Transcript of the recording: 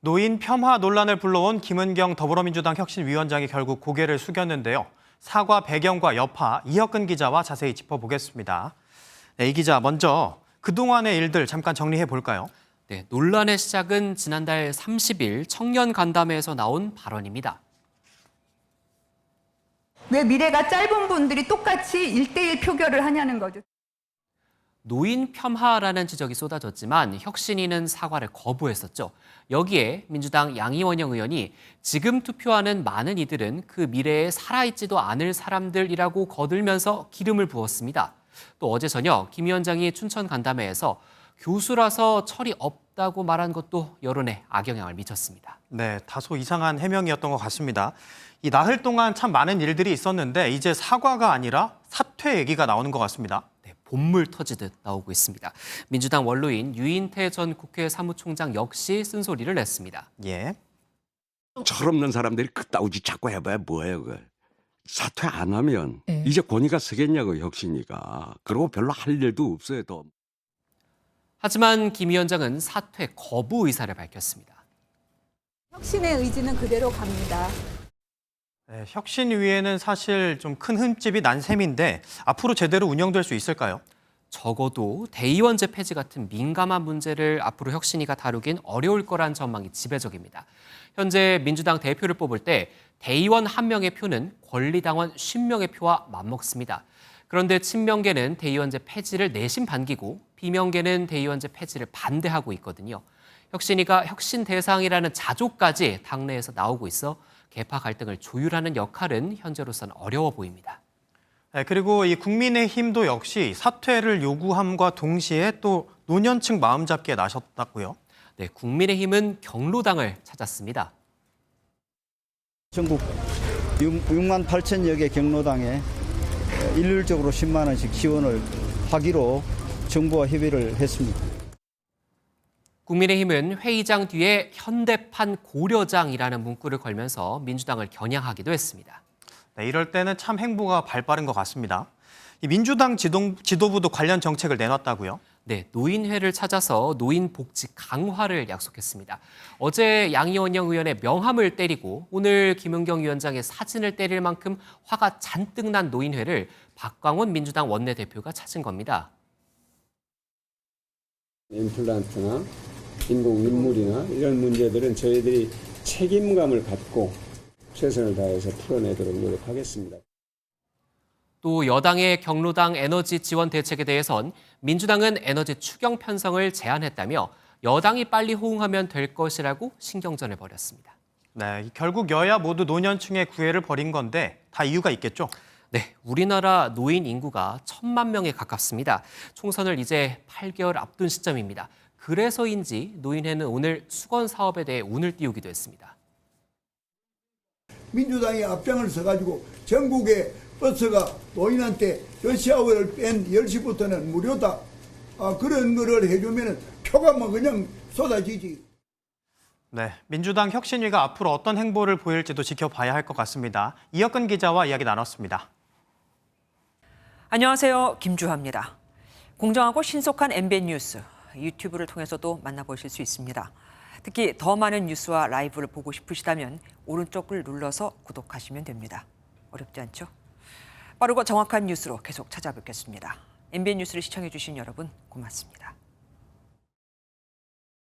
노인 폄하 논란을 불러온 김은경 더불어민주당 혁신위원장이 결국 고개를 숙였는데요. 사과 배경과 여파, 이혁근 기자와 자세히 짚어보겠습니다. 네, 이 기자, 먼저 그동안의 일들 잠깐 정리해 볼까요? 네, 논란의 시작은 지난달 30일 청년 간담회에서 나온 발언입니다. 왜 미래가 짧은 분들이 똑같이 1대1 표결을 하냐는 거죠. 노인 폄하라는 지적이 쏟아졌지만 혁신위는 사과를 거부했었죠. 여기에 민주당 양이원영 의원이 지금 투표하는 많은 이들은 그 미래에 살아있지도 않을 사람들이라고 거들면서 기름을 부었습니다. 또 어제 저녁 김 위원장이 춘천 간담회에서 교수라서 철이 없다고 말한 것도 여론에 악영향을 미쳤습니다. 네, 다소 이상한 해명이었던 것 같습니다. 이 나흘 동안 참 많은 일들이 있었는데 이제 사과가 아니라 사퇴 얘기가 나오는 것 같습니다. 네, 본물 터지듯 나오고 있습니다. 민주당 원로인 유인태 전 국회 사무총장 역시 쓴소리를 냈습니다. 예. 철없는 사람들이 그따위 짓 자꾸 해봐야 뭐예요, 그걸. 사퇴 안 하면 네. 이제 권위가 서겠냐고, 혁신이가. 그리고 별로 할 일도 없어요, 더. 하지만 김 위원장은 사퇴 거부 의사를 밝혔습니다. 혁신의 의지는 그대로 갑니다. 네, 혁신위에는 사실 좀 큰 흠집이 난 셈인데 앞으로 제대로 운영될 수 있을까요? 적어도 대의원제 폐지 같은 민감한 문제를 앞으로 혁신위가 다루긴 어려울 거란 전망이 지배적입니다. 현재 민주당 대표를 뽑을 때 대의원 1명의 표는 권리당원 50명의 표와 맞먹습니다. 그런데 친명계는 대의원제 폐지를 내심 반기고 비명계는 대의원제 폐지를 반대하고 있거든요. 혁신위가 혁신 대상이라는 자조까지 당내에서 나오고 있어 계파 갈등을 조율하는 역할은 현재로서는 어려워 보입니다. 네, 그리고 이 국민의힘도 역시 사퇴를 요구함과 동시에 또 노년층 마음잡기에 나섰다고요? 네, 국민의힘은 경로당을 찾았습니다. 전국 6만 8천여 개 경로당에 일률적으로 10만 원씩 지원을 하기로 정부와 협의를 했습니다. 국민의힘은 회의장 뒤에 현대판 고려장이라는 문구를 걸면서 민주당을 겨냥하기도 했습니다. 네, 이럴 때는 참 행보가 발빠른 것 같습니다. 이 민주당 지도부도 관련 정책을 내놨다고요? 네, 노인회를 찾아서 노인 복지 강화를 약속했습니다. 어제 양이원영 의원의 명함을 때리고 오늘 김은경 위원장의 사진을 때릴 만큼 화가 잔뜩 난 노인회를 박광원 민주당 원내대표가 찾은 겁니다. 임플란트나 인공눈물이나 이런 문제들은 저희들이 책임감을 갖고 최선을 다해서 풀어내도록 노력하겠습니다. 또 여당의 경로당 에너지 지원 대책에 대해선 민주당은 에너지 추경 편성을 제안했다며 여당이 빨리 호응하면 될 것이라고 신경전을 벌였습니다. 네, 결국 여야 모두 노년층의 구애를 벌인 건데 다 이유가 있겠죠? 네, 우리나라 노인 인구가 1,000만 명에 가깝습니다. 총선을 이제 8개월 앞둔 시점입니다. 그래서인지 노인회는 오늘 수건 사업에 대해 운을 띄우기도 했습니다. 민주당이 앞장을 서가지고 전국에 버스가 노인한테 러시아워를 뺀 10시부터는 무료다. 그런 거를 해주면 표가 뭐 그냥 쏟아지지. 네, 민주당 혁신위가 앞으로 어떤 행보를 보일지도 지켜봐야 할 것 같습니다. 이혁근 기자와 이야기 나눴습니다. 안녕하세요. 김주하입니다. 공정하고 신속한 MBN 뉴스, 유튜브를 통해서도 만나보실 수 있습니다. 특히 더 많은 뉴스와 라이브를 보고 싶으시다면 오른쪽을 눌러서 구독하시면 됩니다. 어렵지 않죠? 빠르고 정확한 뉴스로 계속 찾아뵙겠습니다. MBN 뉴스를 시청해 주신 여러분 고맙습니다.